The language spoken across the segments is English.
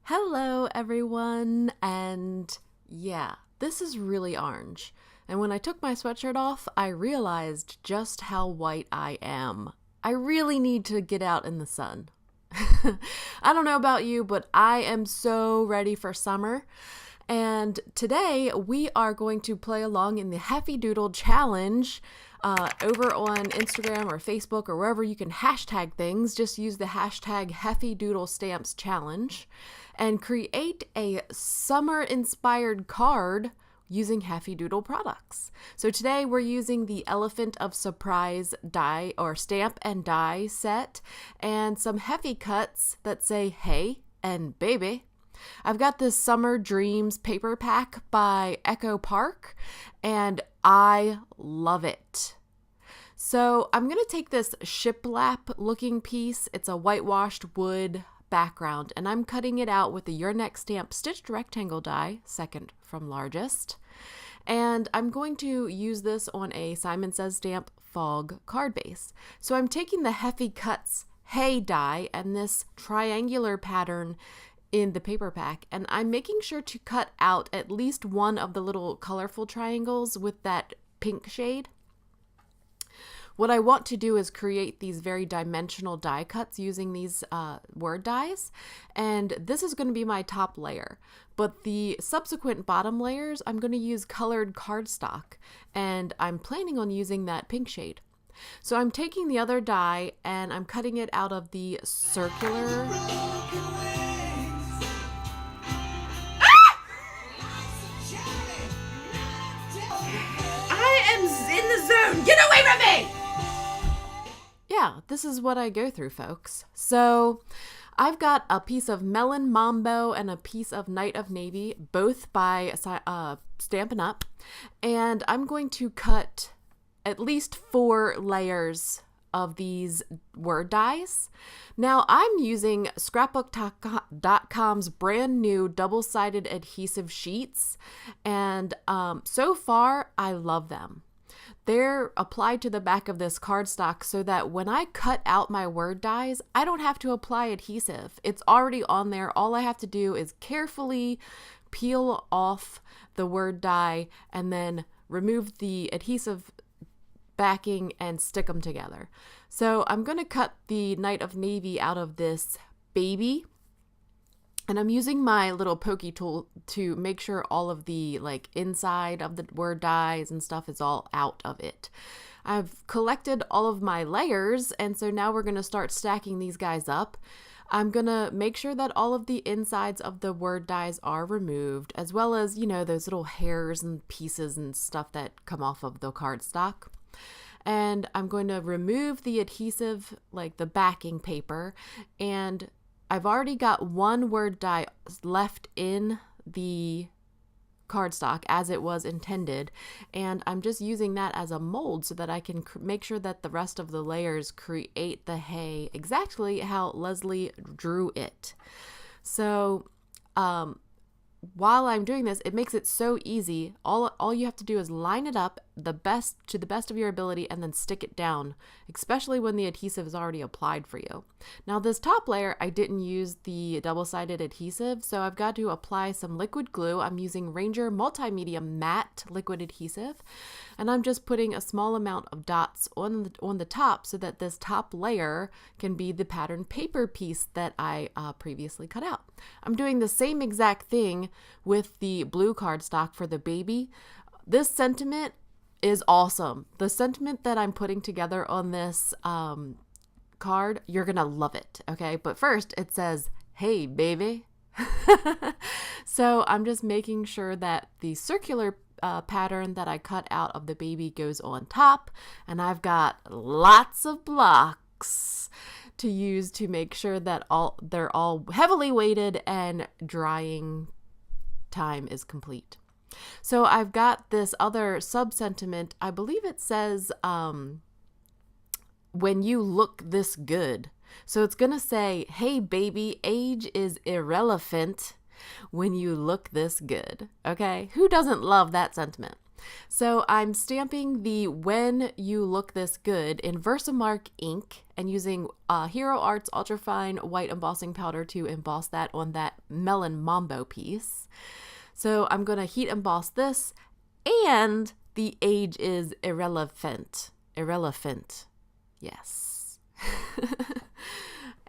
Hello everyone, and yeah, this is really orange. And when I took my sweatshirt off, I realized just how white I am. I really need to get out in the sun. I don't know about you, but I am so ready for summer. And today we are going to play along in the Heffy Doodle challenge over on Instagram or Facebook or wherever you can hashtag things. Just use the hashtag Heffy Doodle Stamps Challenge and create a summer-inspired card using Heffy Doodle products. So today we're using the Elephant of Surprise die or stamp and die set and some Heffy cuts that say hey and baby. I've got this Summer Dreams paper pack by Echo Park and I love it. So I'm going to take this shiplap looking piece. It's a whitewashed wood background and I'm cutting it out with the Your Next Stamp stitched rectangle die, second from largest. And I'm going to use this on a Simon Says Stamp Fog card base. So I'm taking the Heffy Cuts Hey die and this triangular pattern in the paper pack, and I'm making sure to cut out at least one of the little colorful triangles with that pink shade. What I want to do is create these very dimensional die cuts using these word dies, and this is going to be my top layer. But the subsequent bottom layers, I'm going to use colored cardstock, and I'm planning on using that pink shade. So I'm taking the other die and I'm cutting it out of the circular. In the zone! Get away from me! Yeah, this is what I go through, folks. So I've got a piece of Melon Mambo and a piece of Night of Navy, both by Stampin' Up. And I'm going to cut at least 4 layers of these word dies. Now I'm using scrapbook.com's brand new double-sided adhesive sheets. And so far, I love them. They're applied to the back of this cardstock so that when I cut out my word dies, I don't have to apply adhesive. It's already on there. All I have to do is carefully peel off the word die and then remove the adhesive backing and stick them together. So I'm going to cut the Night of Navy out of this baby. And I'm using my little pokey tool to make sure all of the inside of the word dies and stuff is all out of it. I've collected all of my layers, and so now we're going to start stacking these guys up. I'm going to make sure that all of the insides of the word dies are removed, as well as, those little hairs and pieces and stuff that come off of the cardstock. And I'm going to remove the adhesive, the backing paper, and I've already got one word die left in the cardstock as it was intended, and I'm just using that as a mold so that I can make sure that the rest of the layers create the hay exactly how Leslie drew it. So while I'm doing this, it makes it so easy. All you have to do is line it up to the best of your ability and then stick it down, especially when the adhesive is already applied for you. Now this top layer, I didn't use the double-sided adhesive, so I've got to apply some liquid glue. I'm using Ranger Multimedia Matte Liquid Adhesive, and I'm just putting a small amount of dots on the top so that this top layer can be the pattern paper piece that I previously cut out. I'm doing the same exact thing with the blue cardstock for the baby. This sentiment is awesome. The sentiment that I'm putting together on this card, you're gonna love it, okay? But first it says, hey baby. So I'm just making sure that the circular pattern that I cut out of the baby goes on top, and I've got lots of blocks to use to make sure that they're all heavily weighted and drying time is complete. So I've got this other sub-sentiment. I believe it says, when you look this good. So it's going to say, hey baby, age is irrelevant when you look this good. Okay? Who doesn't love that sentiment? So I'm stamping the When You Look This Good in Versamark ink and using Hero Arts Ultrafine White Embossing Powder to emboss that on that Melon Mambo piece. So I'm going to heat emboss this, and the age is irrelevant. Irrelevant. Yes.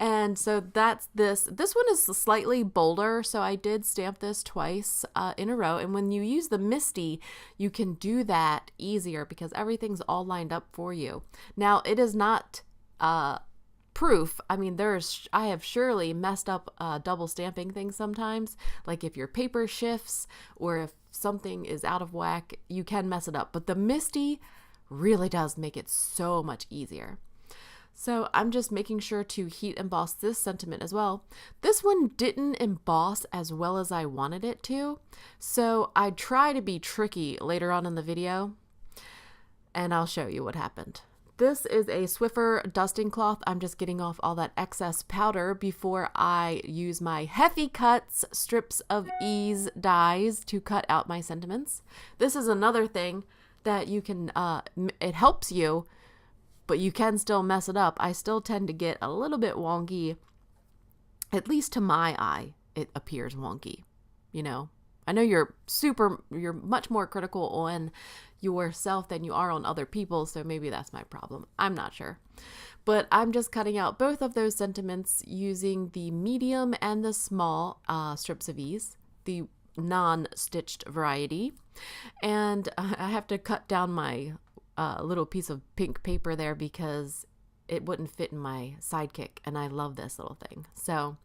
And so that's this. This one is slightly bolder, so I did stamp this twice in a row. And when you use the Misty, you can do that easier because everything's all lined up for you. Now, it is not proof. I mean, I have surely messed up double stamping things sometimes. Like if your paper shifts or if something is out of whack, you can mess it up. But the Misty really does make it so much easier. So I'm just making sure to heat emboss this sentiment as well. This one didn't emboss as well as I wanted it to, so I try to be tricky later on in the video, and I'll show you what happened. This is a Swiffer dusting cloth. I'm just getting off all that excess powder before I use my Heffy Cuts Strips of Ease dies to cut out my sentiments. This is another thing that you can, it helps you, but you can still mess it up. I still tend to get a little bit wonky. At least to my eye, it appears wonky. You know, I know you're much more critical on yourself than you are on other people, so maybe that's my problem. I'm not sure. But I'm just cutting out both of those sentiments using the medium and the small strips of ease, the non-stitched variety. And I have to cut down my little piece of pink paper there because it wouldn't fit in my sidekick, and I love this little thing. So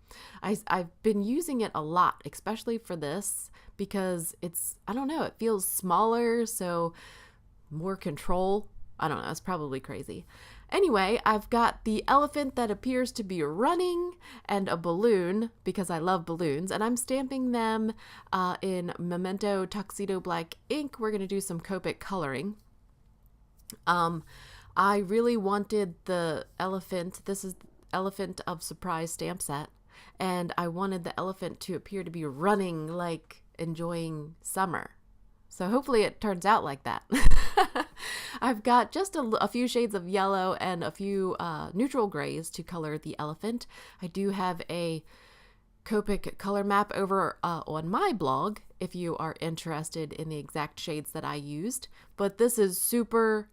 I've been using it a lot, especially for this, because it's, I don't know, it feels smaller, so more control. I don't know, it's probably crazy. Anyway, I've got the elephant that appears to be running and a balloon, because I love balloons, and I'm stamping them in Memento Tuxedo Black ink. We're going to do some Copic coloring. I really wanted the elephant. This is Elephant of Surprise stamp set, and I wanted the elephant to appear to be running, like enjoying summer. So hopefully it turns out like that. I've got just a few shades of yellow and a few neutral grays to color the elephant. I do have a Copic color map over on my blog if you are interested in the exact shades that I used. But this is super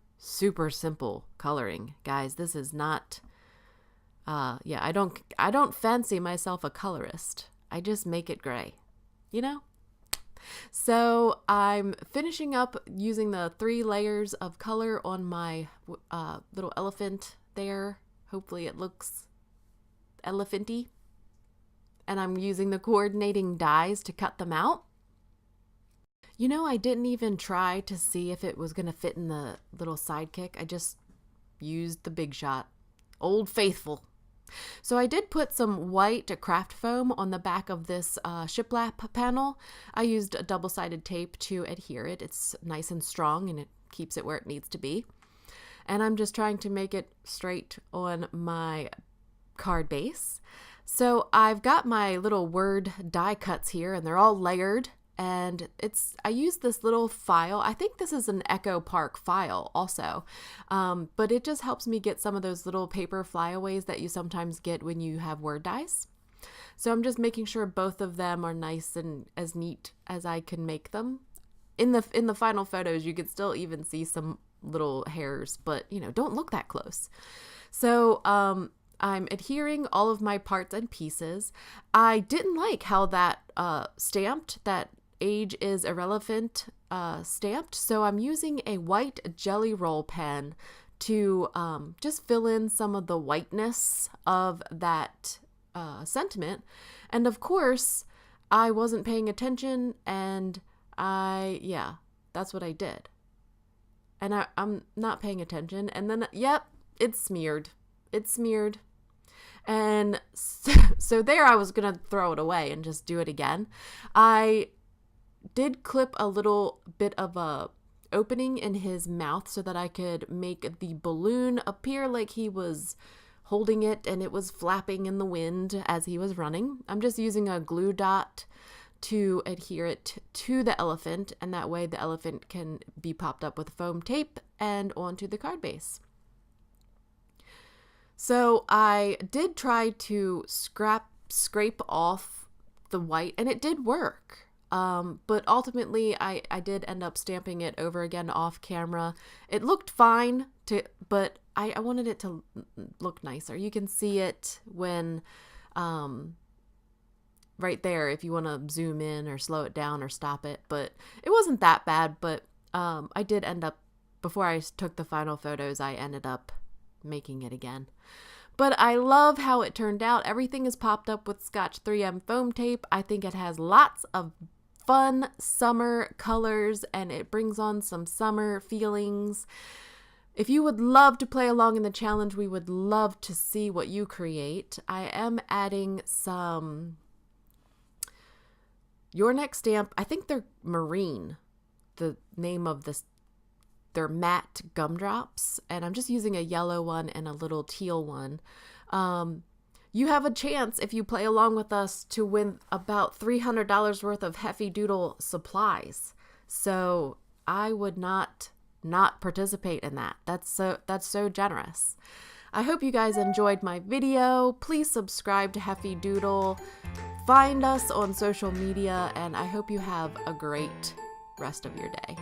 simple coloring, guys. This is not I don't fancy myself a colorist. I just make it gray, you know? So I'm finishing up using the 3 layers of color on my little elephant there. Hopefully it looks elephanty. And I'm using the coordinating dies to cut them out. You know, I didn't even try to see if it was going to fit in the little sidekick. I just used the Big Shot. Old Faithful. So I did put some white craft foam on the back of this shiplap panel. I used a double-sided tape to adhere it. It's nice and strong, and it keeps it where it needs to be. And I'm just trying to make it straight on my card base. So I've got my little word die cuts here, and they're all layered. And I used this little file. I think this is an Echo Park file also, but it just helps me get some of those little paper flyaways that you sometimes get when you have word dies. So I'm just making sure both of them are nice and as neat as I can make them. In the final photos, you could still even see some little hairs, but you know, don't look that close. So I'm adhering all of my parts and pieces. I didn't like how that stamped, that age is irrelevant stamped, so I'm using a white jelly roll pen to just fill in some of the whiteness of that sentiment. And of course, I wasn't paying attention, and that's what I did. And I'm not paying attention, and then, yep, it's smeared. It's smeared. And so there I was going to throw it away and just do it again. I did clip a little bit of a opening in his mouth so that I could make the balloon appear like he was holding it and it was flapping in the wind as he was running. I'm just using a glue dot to adhere it to the elephant, and that way the elephant can be popped up with foam tape and onto the card base. So I did try to scrape off the white, and it did work. But ultimately I did end up stamping it over again off camera. It looked fine, but I wanted it to look nicer. You can see it when, right there, if you want to zoom in or slow it down or stop it, but it wasn't that bad. But, I did end up, before I took the final photos, I ended up making it again. But I love how it turned out. Everything is popped up with Scotch 3M foam tape. I think it has lots of fun summer colors, and it brings on some summer feelings. If you would love to play along in the challenge, we would love to see what you create. I am adding some Your Next Stamp. I think they're Marine, the name of this. They're matte gumdrops, and I'm just using a yellow one and a little teal one. You have a chance, if you play along with us, to win about $300 worth of Heffy Doodle supplies. So I would not participate in that. That's so generous. I hope you guys enjoyed my video. Please subscribe to Heffy Doodle. Find us on social media, and I hope you have a great rest of your day.